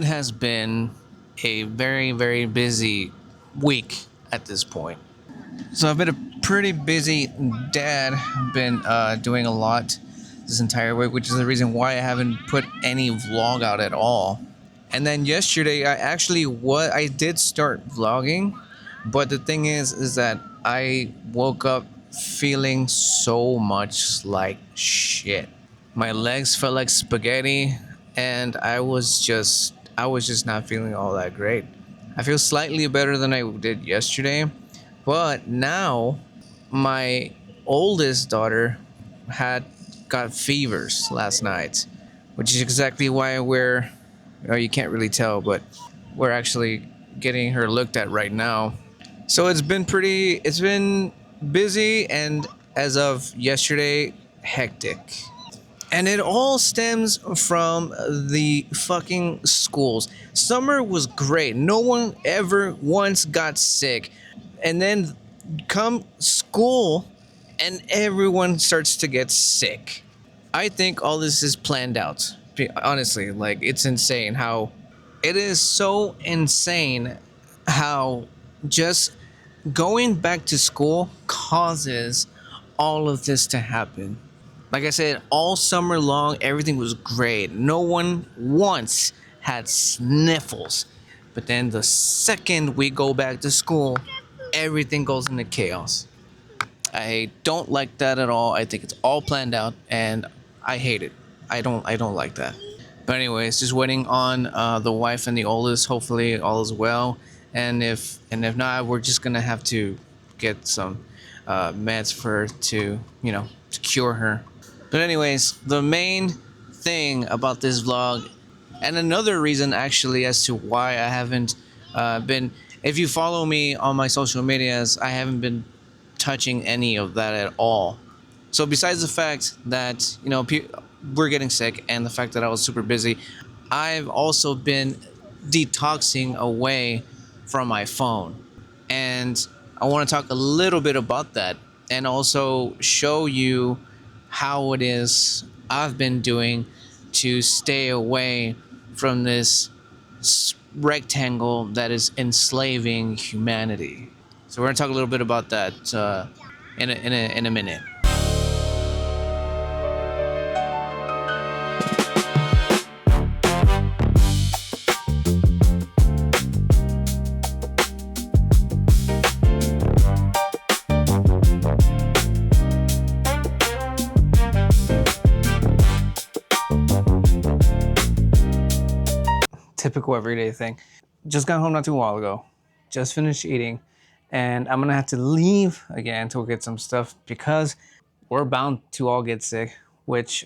has been a very, very busy week at this point. So I've been a pretty busy dad. Been doing a lot this entire week, which is the reason why I haven't put any vlog out at all. And then yesterday, I did start vlogging, but the thing is that I woke up feeling so much like shit. My legs felt like spaghetti, and I was just not feeling all that great. I feel slightly better than I did yesterday, but now my oldest daughter had got fevers last night, which is exactly why you can't really tell, but we're actually getting her looked at right now. So it's been busy, and as of yesterday, hectic. And it all stems from the fucking schools. Summer was great. No one ever once got sick. And then come school and everyone starts to get sick. I think all this is planned out. Honestly, like it's insane how it is so insane how just going back to school causes all of this to happen. Like I said, all summer long, everything was great. No one once had sniffles. But then the second we go back to school, everything goes into chaos. I don't like that at all. I think it's all planned out, and I hate it. I don't like that. But anyways, just waiting on the wife and the oldest. Hopefully, all is well. And if not, we're just gonna have to get some meds for to cure her. But anyways, the main thing about this vlog, and another reason actually as to why I haven't been, if you follow me on my social medias, I haven't been touching any of that at all. So besides the fact that we're getting sick and the fact that I was super busy, I've also been detoxing away from my phone, and I want to talk a little bit about that and also show you how it is I've been doing to stay away from this rectangle that is enslaving humanity. So we're gonna talk a little bit about that in a minute. Typical everyday thing. Just got home not too long ago. Just finished eating, and I'm gonna have to leave again to go get some stuff because we're bound to all get sick. Which,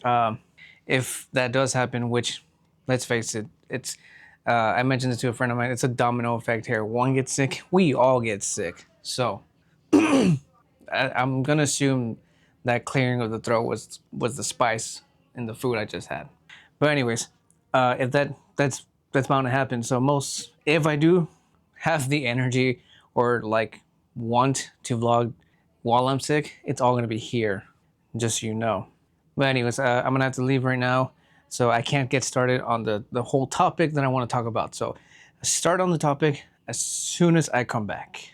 if that does happen, which, let's face it, it's. I mentioned this to a friend of mine. It's a domino effect here. One gets sick, we all get sick. So, I'm gonna assume that clearing of the throat was the spice in the food I just had. But anyways, if that's bound to happen. So if I do have the energy or like want to vlog while I'm sick, it's all gonna be here, just so you know. But anyways, I'm gonna have to leave right now, so I can't get started on the whole topic that I want to talk about. So start on the topic as soon as I come back.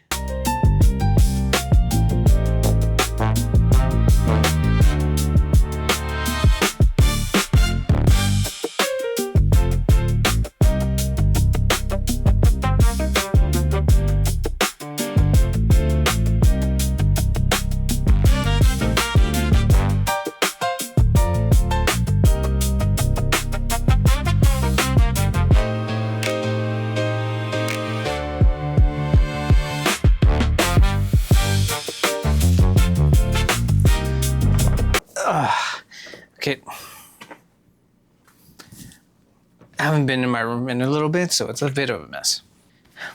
Okay. I haven't been in my room in a little bit, so it's a bit of a mess.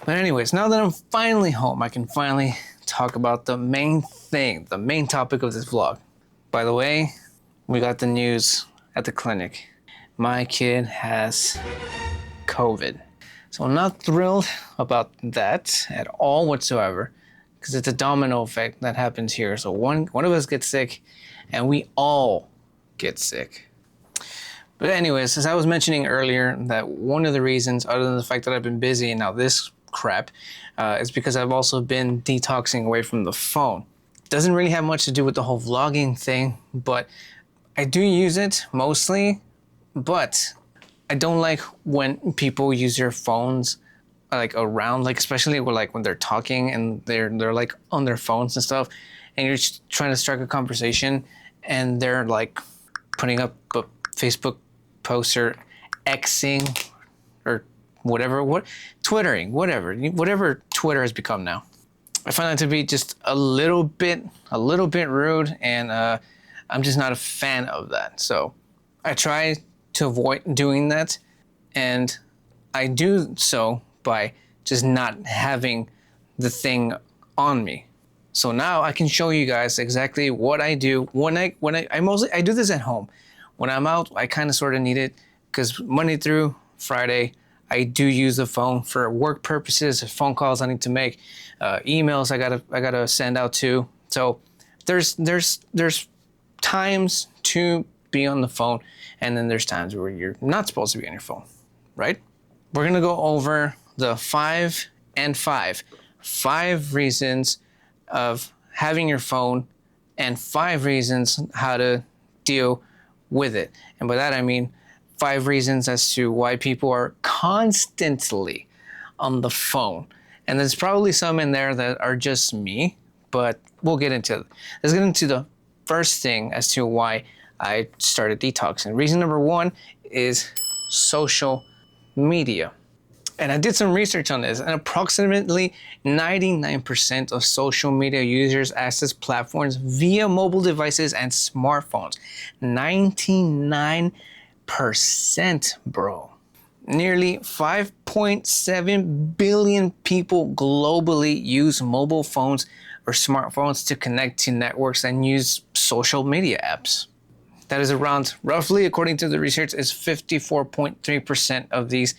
But anyways, now that I'm finally home, I can finally talk about the main thing, the main topic of this vlog. By the way, we got the news at the clinic. My kid has COVID. So I'm not thrilled about that at all whatsoever, because it's a domino effect that happens here. So one of us gets sick, and we all get sick. But anyways, as I was mentioning earlier, that one of the reasons, other than the fact that I've been busy and now this crap, is because I've also been detoxing away from the phone. Doesn't really have much to do with the whole vlogging thing, but I do use it mostly, but I don't like when people use their phones like around, like especially when they're talking and they're like on their phones and stuff, and you're just trying to strike a conversation and they're like putting up a Facebook post or Xing or Twittering, whatever Twitter has become now. I find that to be just a little bit rude, and I'm just not a fan of that. So I try to avoid doing that, and I do so by just not having the thing on me. So now I can show you guys exactly what I do when I do this at home. When I'm out, I kind of sort of need it because Monday through Friday, I do use the phone for work purposes, phone calls I need to make, emails I gotta send out too. So there's times to be on the phone, and then there's times where you're not supposed to be on your phone, right? We're gonna go over the 5 and 5 reasons of having your phone and 5 reasons how to deal with it. And by that I mean 5 reasons as to why people are constantly on the phone. And there's probably some in there that are just me, but we'll get into it. Let's get into the first thing as to why I started detoxing. Reason number 1 is social media. And I did some research on this, and approximately 99% of social media users access platforms via mobile devices and smartphones. 99%, bro. Nearly 5.7 billion people globally use mobile phones or smartphones to connect to networks and use social media apps. That is around, roughly, according to the research, is 54.3% of these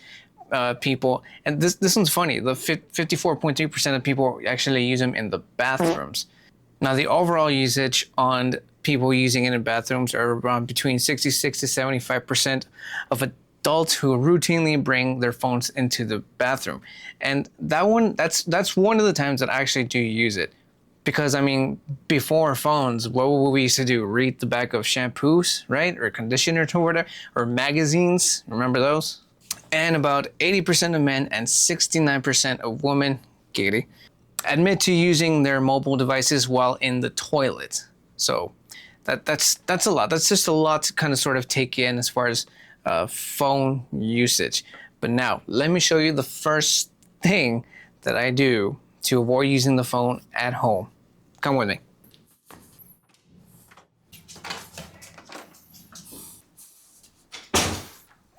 people. And this one's funny. The 54.3% of people actually use them in the bathrooms. Now, the overall usage on people using it in bathrooms are around between 66 to 75% of adults who routinely bring their phones into the bathroom. And that's one of the times that I actually do use it. Because, I mean, before phones, what would we used to do? Read the back of shampoos, right? Or conditioners or whatever, or magazines. Remember those? And about 80% of men and 69% of women, Katie, admit to using their mobile devices while in the toilet. So that's a lot. That's just a lot to kind of sort of take in as far as phone usage. But now, let me show you the first thing that I do to avoid using the phone at home. Come with me.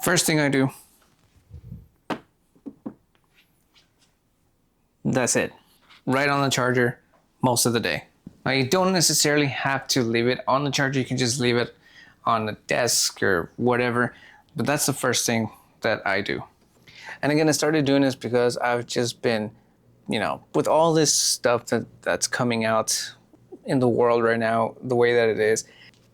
First thing I do, that's it. Right on the charger most of the day. Now, you don't necessarily have to leave it on the charger. You can just leave it on the desk or whatever. But that's the first thing that I do. And again, I started doing this because I've just been, with all this stuff that's coming out in the world right now, the way that it is,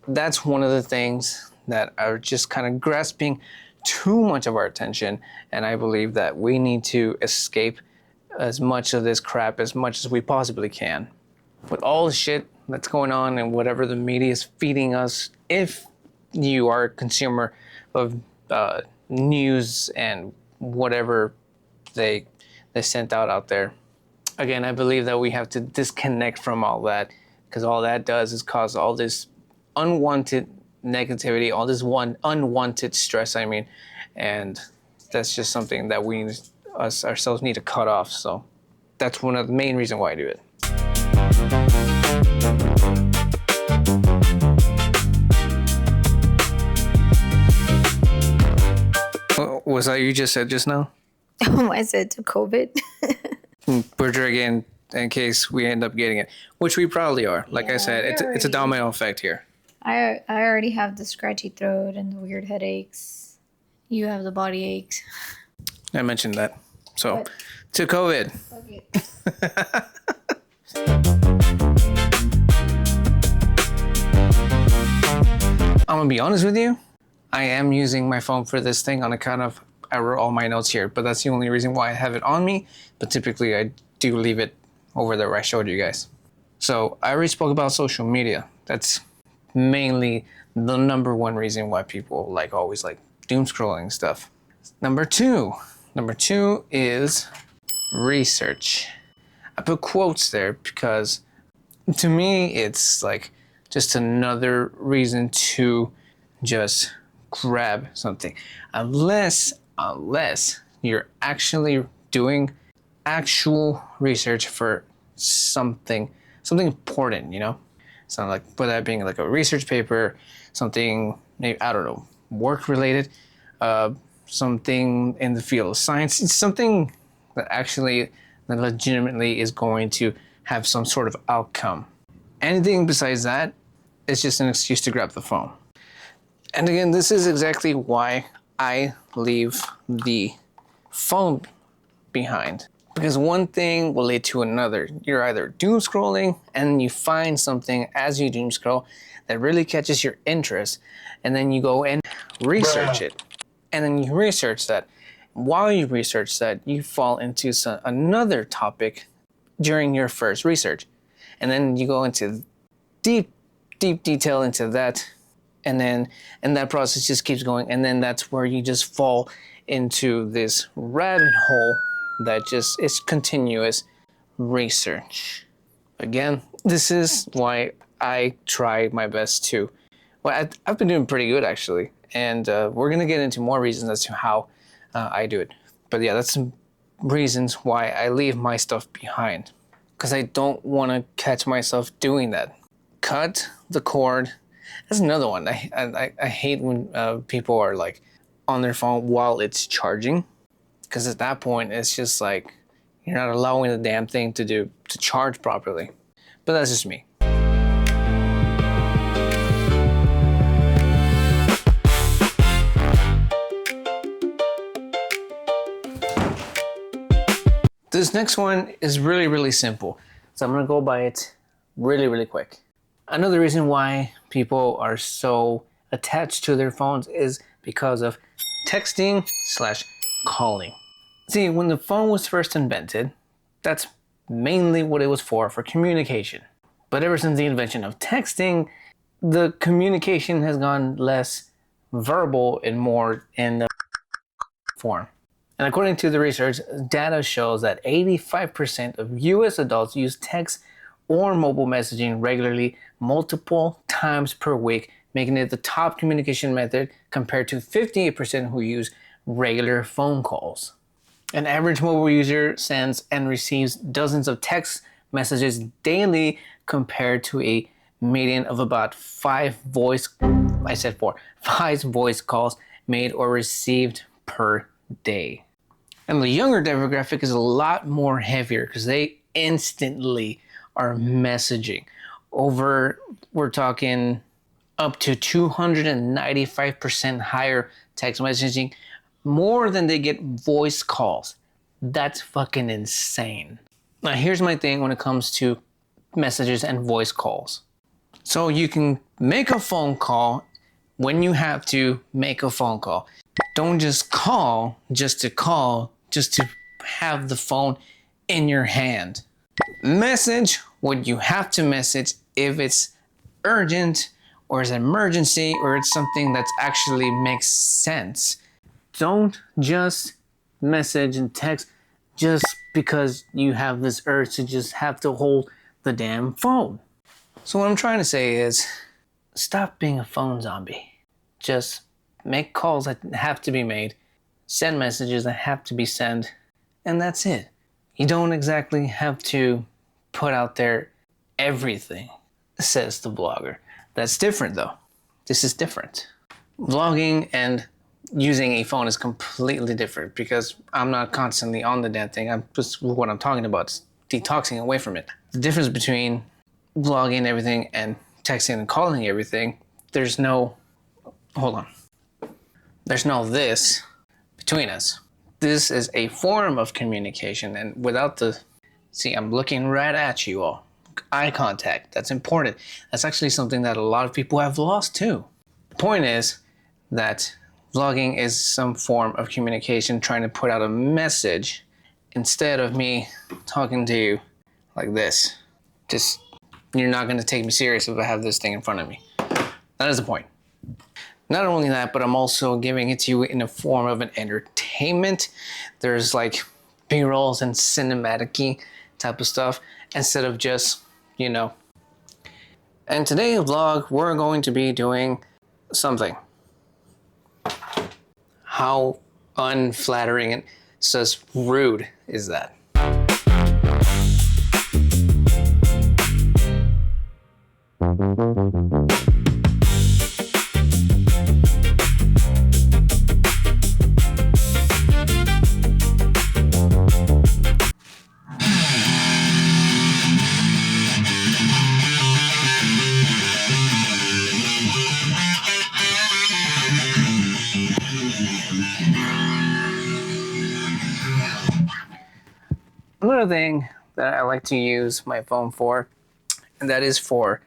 that's one of the things that are just kind of grasping too much of our attention. And I believe that we need to escape as much of this crap as much as we possibly can. With all the shit that's going on and whatever the media is feeding us, if you are a consumer of news and whatever they sent out there, again, I believe that we have to disconnect from all that, because all that does is cause all this unwanted negativity, all this unwanted stress, and that's just something that we ourselves need to cut off. So that's one of the main reasons why I do it. Was that you just said just now? I said to COVID. We're drinking in case we end up getting it, which we probably are. Like I said, it's a domino effect here. I already have the scratchy throat and the weird headaches. You have the body aches. I mentioned that. So, what? To COVID. Okay. I'm gonna be honest with you. I am using my phone for this thing on account of I wrote all my notes here, but that's the only reason why I have it on me. But typically I do leave it over there where I showed you guys. So I already spoke about social media. That's mainly the number one reason why people always doom scrolling stuff. Number two is research. I put quotes there because to me it's like just another reason to just grab something, unless you're actually doing actual research for something important, so like whether that being like a research paper, something maybe, I don't know, work related, something in the field of science. It's something that actually that legitimately is going to have some sort of outcome. Anything besides that is just an excuse to grab the phone. And again, this is exactly why I leave the phone behind. Because one thing will lead to another. You're either doom scrolling and you find something as you doom scroll that really catches your interest, and then you go and research it. And then you research that. While you research that, you fall into another topic during your first research. And then you go into deep detail into that, and that process just keeps going, and then that's where you just fall into this rabbit hole that just is continuous research. Again, this is why I try my best to, well, I've been doing pretty good actually, and we're gonna get into more reasons as to how I do it. But yeah, that's some reasons why I leave my stuff behind, because I don't want to catch myself doing that. Cut the cord. That's another one. I hate when people are like on their phone while it's charging, because at that point it's just like you're not allowing the damn thing to charge properly. But that's just me. This next one is really simple, so I'm gonna go by it really quick. Another reason why people are so attached to their phones is because of texting / calling. See, when the phone was first invented, that's mainly what it was for communication. But ever since the invention of texting, the communication has gone less verbal and more in the form. And according to the research, data shows that 85% of US adults use text or mobile messaging regularly multiple times per week, making it the top communication method compared to 58% who use regular phone calls. An average mobile user sends and receives dozens of text messages daily compared to a median of about 5 voice calls made or received per day. And the younger demographic is a lot more heavier because they instantly are messaging. We're talking up to 295% higher text messaging, more than they get voice calls. That's fucking insane. Now here's my thing when it comes to messages and voice calls. So you can make a phone call when you have to make a phone call. Don't just call just to have the phone in your hand. Message when you have to message, if it's urgent or it's an emergency or it's something that actually makes sense. Don't just message and text just because you have this urge to just have to hold the damn phone. So what I'm trying to say is, stop being a phone zombie. Just make calls that have to be made, send messages that have to be sent, and that's it. You don't exactly have to put out there everything, says the blogger. That's different though. This is different. Vlogging and using a phone is completely different because I'm not constantly on the damn thing. What I'm talking about is detoxing away from it. The difference between vlogging everything and texting and calling everything, there's no this between us. This is a form of communication, and without I'm looking right at you all. Eye contact, that's important. That's actually something that a lot of people have lost too. The point is, that vlogging is some form of communication, trying to put out a message instead of me talking to you like this. Just, you're not going to take me serious if I have this thing in front of me. That is the point. Not only that, but I'm also giving it to you in a form of an entertainment. There's like B-rolls and cinematic-y type of stuff instead of just, you know. And today's vlog, we're going to be doing something. How unflattering and just rude is that? Another thing that I like to use my phone for, and that is for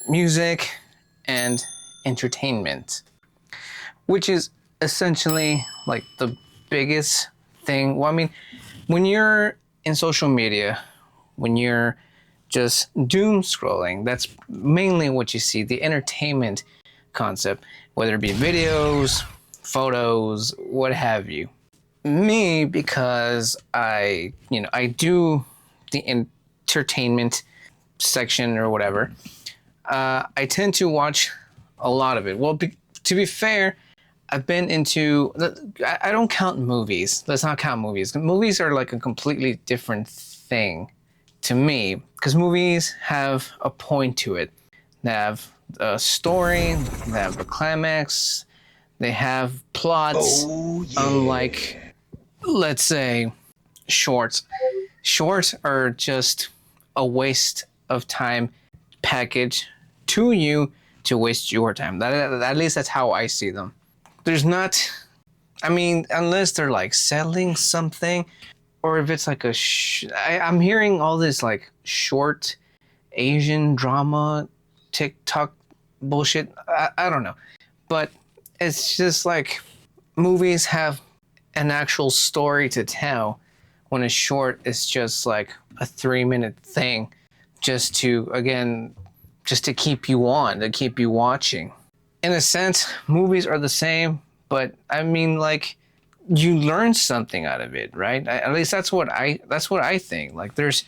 music and entertainment, which is essentially like the biggest thing. Well, I mean, when you're in social media, when you're just doom scrolling, that's mainly what you see, the entertainment concept, whether it be videos, photos, what have you. Me, because I do the entertainment section or whatever, I tend to watch a lot of it. Well, to be fair, I've been into, I don't count movies. Let's not count movies. Movies are like a completely different thing to me, because movies have a point to it. They have a story, they have a climax, they have plots, unlike, let's say, shorts. Shorts are just a waste of time package to you to waste your time. At least that's how I see them. There's not, I mean, unless they're like selling something, or if it's like I'm hearing all this like short Asian drama, TikTok bullshit. I don't know. But it's just like movies have an actual story to tell, when a short is just like a 3-minute thing just to, again, just to keep you on, to keep you watching. In a sense, movies are the same, but I mean, like, you learn something out of it, right? At least that's what I think. Like, there's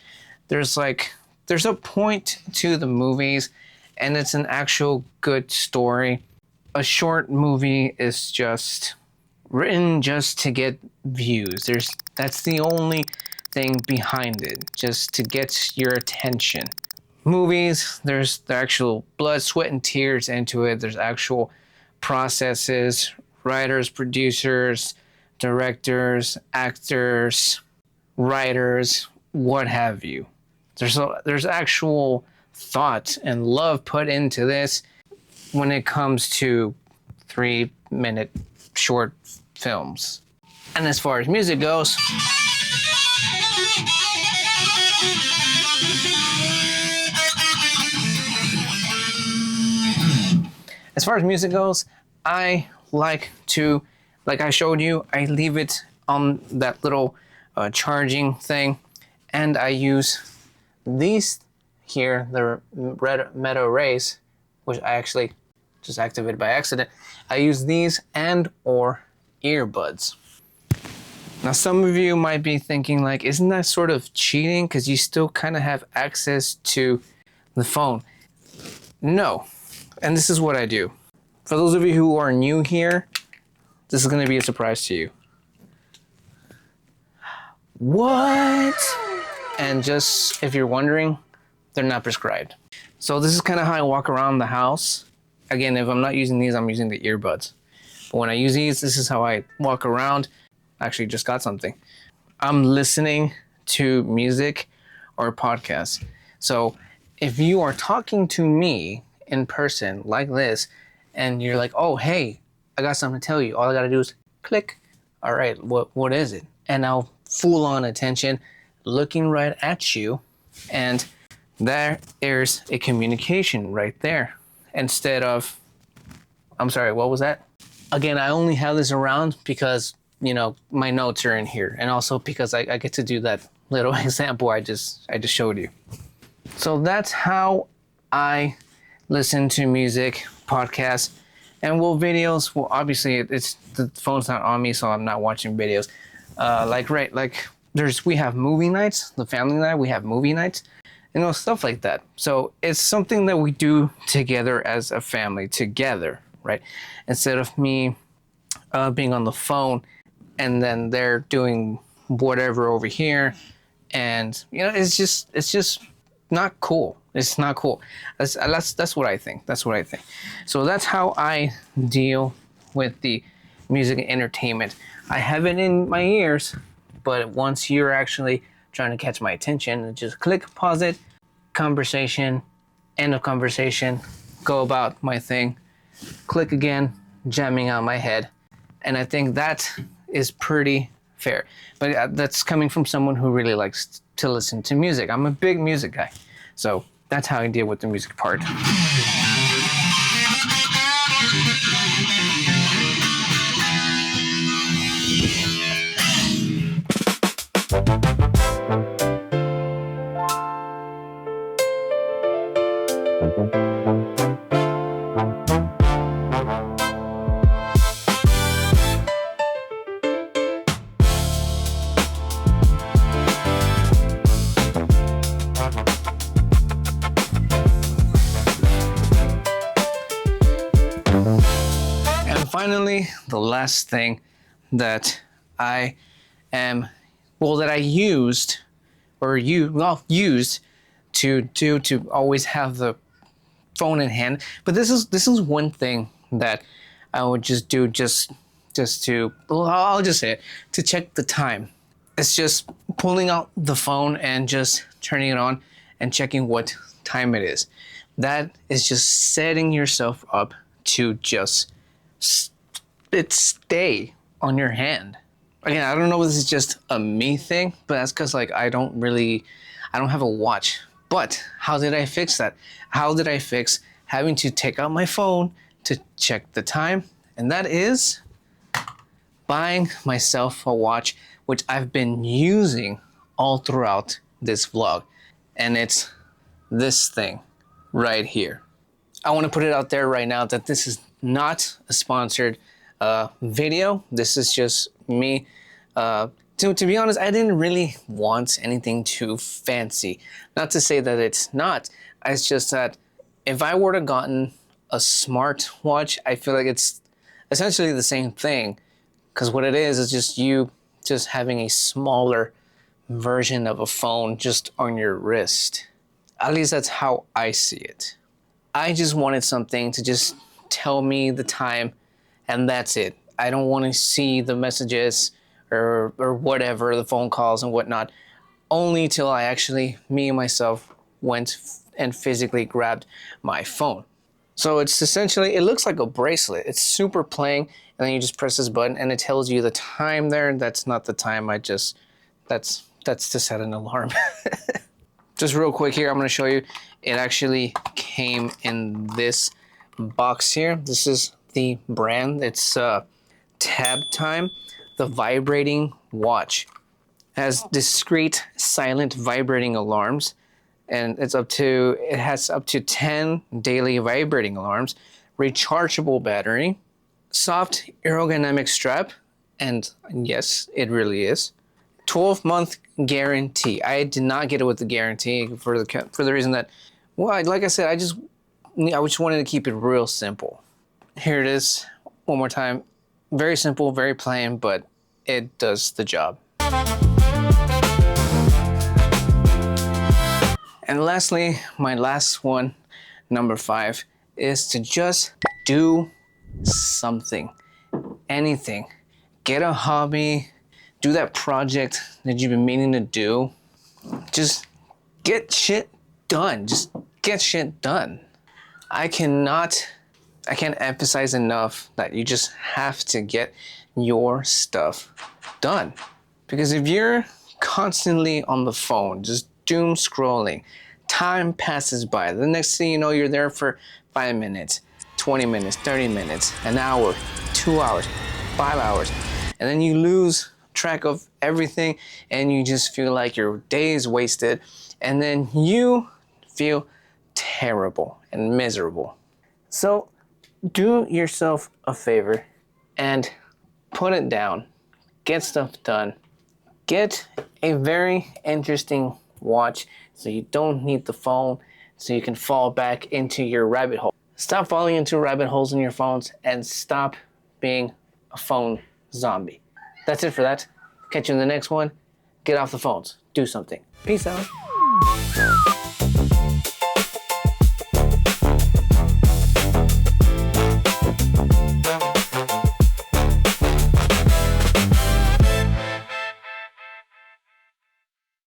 a point to the movies, and it's an actual good story. A short movie is just written just to get views. That's the only thing behind it, just to get your attention. Movies, there's the actual blood, sweat, and tears into it. There's actual processes, writers, producers, directors, actors, writers, what have you. There's actual thought and love put into this when it comes to 3-minute short films. And as far as music goes, I like to, like I showed you, I leave it on that little charging thing, and I use these here, the red Meta Rays, which I actually just activated by accident. I use these and or earbuds. Now, some of you might be thinking, like, isn't that sort of cheating, because you still kind of have access to the phone? No, and this is what I do. For those of you who are new here, this is going to be a surprise to you. What? And just, if you're wondering, they're not prescribed. So this is kind of how I walk around the house. Again, if I'm not using these, I'm using the earbuds. But when I use these, this is how I walk around. Actually, just got something. I'm listening to music or podcasts. So if you are talking to me in person like this, and you're like, oh, hey, I got something to tell you. All I got to do is click. All right, what is it? And I'll full on attention, looking right at you. And there's a communication right there. Instead of, I'm sorry, what was that? Again, I only have this around because, my notes are in here, and also because I get to do that little example I just showed you. So that's how I listen to music, podcasts, and videos. Well, obviously it's the phone's not on me, so I'm not watching videos. We have movie nights, the family night. We have movie nights, stuff like that. So it's something that we do together as a family, together, right? Instead of me being on the phone and then they're doing whatever over here, and it's just not cool. It's not cool. That's what I think. That's what I think. So that's how I deal with the music and entertainment. I have it in my ears, but once you're actually trying to catch my attention, just click, pause it, conversation, end of conversation, go about my thing, click again, jamming out my head. And I think that is pretty fair. But that's coming from someone who really likes to listen to music. I'm a big music guy. So that's how I deal with the music part. Finally, the last thing that I used to do to always have the phone in hand. But this is one thing that I would just do just to, well, I'll just say it, to check the time. It's just pulling out the phone and just turning it on and checking what time it is. That is just setting yourself up to just stay on your hand. Again, I don't know if this is just a me thing, but that's because I don't have a watch. But how did I fix that? How did I fix having to take out my phone to check the time? And that is buying myself a watch, which I've been using all throughout this vlog. And it's this thing right here. I want to put it out there right now that this is not a sponsored video. This is just me. To be honest, I didn't really want anything too fancy. Not to say that it's not. It's just that if I were to gotten a smart watch, I feel like it's essentially the same thing. Because what it is just you just having a smaller version of a phone just on your wrist. At least that's how I see it. I just wanted something to just tell me the time, and that's it. I don't want to see the messages or whatever, the phone calls and whatnot, only till I actually, me and myself, went and physically grabbed my phone. So it's essentially, it looks like a bracelet. It's super plain, and then you just press this button and it tells you the time there. That's not the time. That's to set an alarm. Just real quick here, I'm going to show you. It actually came in this box here. This is the brand. It's Tab Time, the vibrating watch. It has discrete, silent, vibrating alarms, and it has up to 10 daily vibrating alarms, rechargeable battery, soft aerodynamic strap, and yes, it really is. 12-month guarantee. I did not get it with the guarantee for the reason that, well, like I said, I just wanted to keep it real simple. Here it is, one more time. Very simple, very plain, but it does the job. And lastly, my last one, number 5, is to just do something, anything. Get a hobby, do that project that you've been meaning to do. Just get shit done. Just get shit done. I can't emphasize enough that you just have to get your stuff done. Because if you're constantly on the phone, just doom scrolling, time passes by. The next thing you know, you're there for 5 minutes, 20 minutes, 30 minutes, an hour, 2 hours, 5 hours, and then you lose track of everything and you just feel like your day is wasted, and then you feel terrible and miserable. So do yourself a favor and put it down, get stuff done, get a very interesting watch so you don't need the phone, so you can fall back into your rabbit hole. Stop falling into rabbit holes in your phones and stop being a phone zombie. That's it for that. Catch you in the next one. Get off the phones. Do something. Peace out.